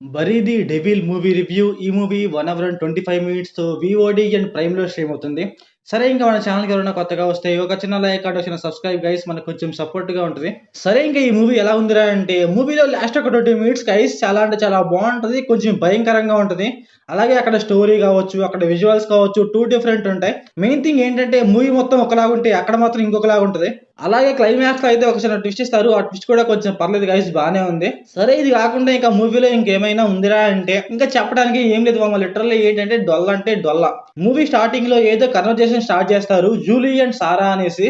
'Bury the devil' movie review. ఈ movie 1 hour and 25 మినిట్స్‌తో VOD and ప్రైమ్‌లో stream అవుతుంది. సరే ఇంకా మన ఛానల్‌కి ఎవరైనా కొత్తగా వస్తే ఒక చిన్న లైక్ అండ్ ఒక చిన్న సబ్స్క్రైబ్ గైస్, మనకు కొంచెం సపోర్ట్‌గా ఉంటది. సరే ఇంకా ఈ మూవీ ఎలా ఉందిరా అంటే, మూవీలో లాస్ట్ ఒక 20 మినిట్స్ గైస్ చాలా అంటే చాలా బావుంటది. కొంచెం భయంకరంగా ఉంటది. అలాగే అక్కడ స్టోరీ కావచ్చు, అక్కడ విజువల్స్ కావచ్చు 2 డిఫరెంట్ ఉంటాయి. మెయిన్ థింగ్ ఏంటంటే మూవీ మొత్తం ఒకలాగుంటే అక్కడ మాత్రం ఇంకొకలాగా ఉంటది. అలాగే క్లైమాక్స్‌లో అయితే ఒక చిన్న ట్విస్ట్ ఇస్తారు. ఆ ట్విస్ట్ కూడా కొంచెం పర్లేదు గైస్, బానే ఉంది. సరే ఇది కాకుండా ఇంకా మూవీలో ఇంకేమైనా ఉందిరా అంటే, ఇంకా చెప్పడానికి ఏం లేదు మామ. లిటరల్లీ ఏంటంటే డొల్ల అంటే డొల్ల. మూవీ స్టార్టింగ్‌లో ఏదో కన్వర్జేషన్ స్టార్ట్ చేస్తారు. జూలీ అండ్ సారా అనేసి.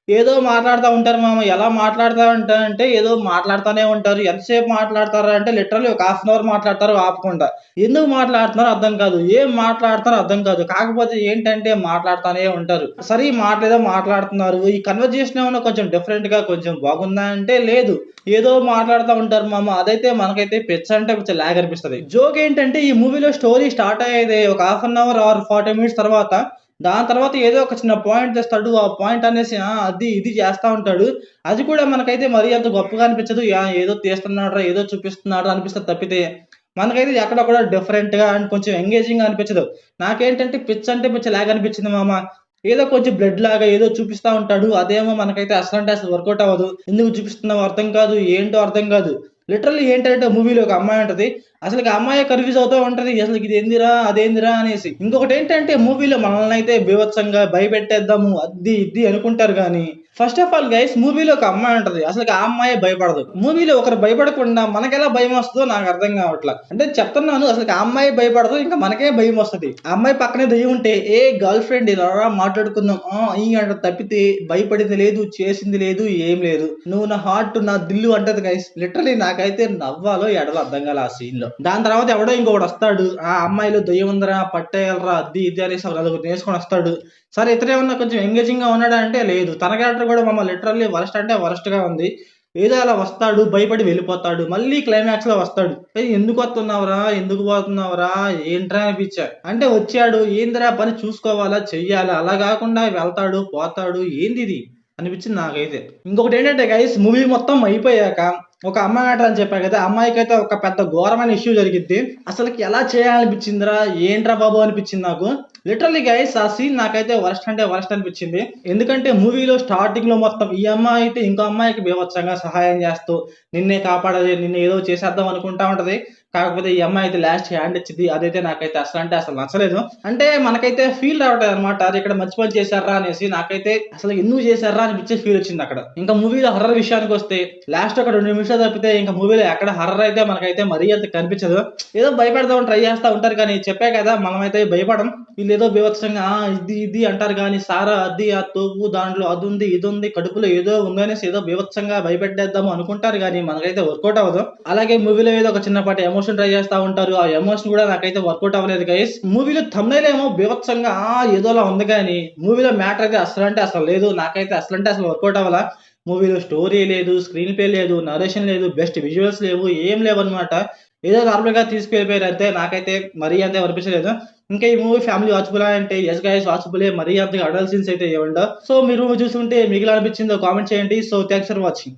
ఏదో మాట్లాడుతా ఉంటారు మామ. ఎలా మాట్లాడుతా ఉంటారంటే ఏదో మాట్లాడుతానే ఉంటారు. ఎంతసేపు మాట్లాడతారా అంటే లిటరల్లీ ఒక హాఫ్ అన్ అవర్ మాట్లాడతారు ఆపకుండా. ఎందుకు మాట్లాడుతున్నారో అర్థం కాదు. ఏం మాట్లాడుతున్నారో అర్థం కాదు. కాకపోతే ఏంటంటే మాట్లాడుతానే ఉంటారు. సరే ఈ మాటలేదో మాట్లాడుతున్నారు. ఈ కన్వర్జేషన్ ఏమన్నా కొంచెం డిఫరెంట్‌గా కొంచెం బాగుందా అంటే లేదు. ఏదో మాట్లాడుతా ఉంటారు మామ. అదైతే మనకైతే పిచ్చ అంటే పిచ్చ లాగ్ అనిపిస్తది. జోక్ ఏంటంటే ఈ మూవీలో స్టోరీ స్టార్ట్ అయ్యేదే ఒక half an hour or 40 minutes తర్వాత. దాని తర్వాత ఏదో ఒక చిన్న పాయింట్ తెస్తాడు. ఆ పాయింట్ అనేసి అది ఇది చేస్తా ఉంటాడు. అది కూడా మనకైతే మరీ అంత గొప్పగా అనిపించదు. ఏదో తీస్తున్నాడురా, ఏదో చూపిస్తున్నాడురా అనిపిస్తది తప్పితే, మనకైతే ఎక్కడ కూడా డిఫరెంట్‌గా అండ్ కొంచెం ఎంగేజింగ్‌గా అనిపించదు. నాకేంటంటే పిచ్చ అంటే పిచ్చ లాగా అనిపించింది మామ. ఏదో కొంచెం బ్లడ్ లాగా ఏదో చూపిస్తా ఉంటాడు. అదేమో మనకైతే అసలంటే అసలు వర్కౌట్ అవ్వదు. ఎందుకు చూపిస్తున్నావో అర్థం కాదు. ఏంటో అర్థం కాదు. లిటరల్లీ ఏంటంటే మూవీలో ఒక అమ్మాయి ఉంటది. అసలుకి ఆ అమ్మాయే కన్‌ఫ్యూజ్ అవుతా ఉంటది. అసలుకి ఇదేందిరా? అదేందిరా? అనేసి. ఇంకొకటేంటంటే మూవీలో మనల్నయితే బీభత్సంగా భయపెట్టేద్దాము అది ఇది అనుకుంటారు గానీ, ఫస్ట్ ఆఫ్ ఆల్ గైస్ మూవీలో ఒక అమ్మాయి ఉంటది. అసలుకి ఆ అమ్మాయే భయపడదు. మూవీలో ఒకరు భయపడకుండా మనకెలా భయమొస్తదో నాకు అర్థం కావట్ల. అంటే చెప్తున్నాను, అసలుకి ఆ అమ్మాయి భయపడదు. ఇంకా మనకే భయమొస్తది. ఆ అమ్మాయి పక్కనే దెయ్యం ఉంటే, "ఏ గర్ల్ ఫ్రెండ్ ఇలా రా మాట్లాడుకుందాం. ఈ" అంటది తప్పితే భయపడింది లేదు, చేసింది లేదు, ఏం లేదు. "నువ్వు నా హార్ట్, నా దిల్లు" అంటది గైస్. లిటరల్లీ నాకైతే నవ్వాలో ఏడవాలో అర్థం కాలే ఆ సీన్‌లో. దాని తర్వాత ఎవడో ఇంకొకడొస్తాడు. ఆ అమ్మాయిలో దెయ్యం ఉందిరా, పట్టేయాలిరా అది ఇది అనేసి ఒక నలుగురిని యేసుకొని వస్తాడు. సరే ఇతనేమన్నా కొంచెం ఎంగేజింగ్‌గా ఉన్నాడా అంటే లేదు. తన క్యారెక్టర్ కూడా లిటరల్లీ వరస్ట్ అంటే వరస్ట్‌గా ఉంది. ఏదో అలా వస్తాడు, భయపడి వెళ్ళిపోతాడు. మళ్ళీ క్లైమాక్స్‌లో వస్తాడు. "ఏయ్! ఎందుకు వస్తున్నావురా? ఎందుకు పోతున్నావురా? ఏంట్రా" అనిపించా. అంటే వచ్చాడు, ఏందిరా పని చూసుకోవాలా, చెయ్యాలా, అలా కాకుండా వెళ్తాడు, పోతాడు. ఏందిది అనిపించింది నాకైతే. ఇంకొకటేంటంటే గైస్ మూవీ మొత్తం అయిపోయాక ఒక అమ్మాయి మ్యాటర్ అని చెప్పా కదా! ఆ అమ్మాయికైతే ఒక పెద్ద ఘోరమైన ఇష్యూ జరిగిద్ది. అసలకి ఎలా చేయాలనిపించిందిరా? ఏంట్రా బాబు అనిపించింది నాకు. లిటరల్లీ గైస్ ఆ సీన్ నాకైతే వరస్ట్ అంటే వరస్ట్ అనిపించింది. ఎందుకంటే మూవీలో స్టార్టింగ్‌లో మొత్తం ఈ అమ్మాయి అయితే ఇంకో అమ్మాయికి బీభత్సంగా సహాయం చేస్తూ, నిన్నే కాపాడాలి, నిన్ను ఏదో చేసేద్దాం అనుకుంటా ఉంటది. కాకపోతే ఈ అమ్మాయి అయితే లాస్ట్‌కి హ్యాండ్ ఇచ్చిద్ది. అదైతే నాకైతే అసలంటే అసలు నచ్చలేదు. అంటే మనకైతే ఫీల్ రావట్లేదనమాట. అది ఇక్కడ మంచి పని చేశార్రా అనేసి. నాకైతే అసలు ఎందుకు చేశార్రా అనిపించే ఫీల్ వచ్చిందక్కడ. ఇంకా మూవీలో హర్రర్ విషయానికొస్తే లాస్ట్ ఒక 2 నిమిషాలు తప్పితే ఇంకా మూవీలో ఎక్కడ హర్రర్ అయితే మనకైతే మరీ అంత కనిపించదు. ఏదో భయపెడదామని ట్రై చేస్తా ఉంటారు కానీ చెప్పా కదా మనమైతే భయపడం. వీళ్ళేదో బీభత్సంగా ఇది ఇది అంటారు గానీ సారా అది, ఆ తోపు దాంట్లో అదుంది, ఇదుంది, కడుపులో ఏదో ఉందనేసి ఏదో బీభత్సంగా భయపెట్టేద్దాము అనుకుంటారు గానీ మనకైతే వర్కౌట్ అవ్వదు. అలాగే మూవీలో ఏదో ఒక చిన్నపాటి ఎమోషన్ ట్రై చేస్తా ఉంటారు. ఆ ఎమోషన్ కూడా నాకైతే వర్కౌట్ అవ్వలేదు గైస్. మూవీలో థంబ్‌నెయిల్ ఏమో బీభత్సంగా ఏదోలా ఉంది గానీ మూవీలో మ్యాటర్ అయితే అసలంటే అసలు లేదు. నాకైతే అసలంటే అసలు వర్కౌట్ అవ్వలా. మూవీలో స్టోరీ లేదు, స్క్రీన్ ప్లే లేదు, నరేషన్ లేదు, బెస్ట్ విజువల్స్ లేవు, ఏం లేవన్నమాట. ఏదో నార్మల్‌గా తీసుకెళ్ళిపోయారు అంతే. నాకైతే మరీ అంత అనిపించలేదు. ఇంకా ఈ మూవీ ఫ్యామిలీ వాచబులా అంటే యెస్ గైస్ వాచబులే. మరీ అంతగా అడల్ట్ సీన్స్ అయితే ఏముండవు. సో మీరు చూసుంటే మీకెలా అనిపించిందో కామెంట్ చేయండి. So thanks for watching.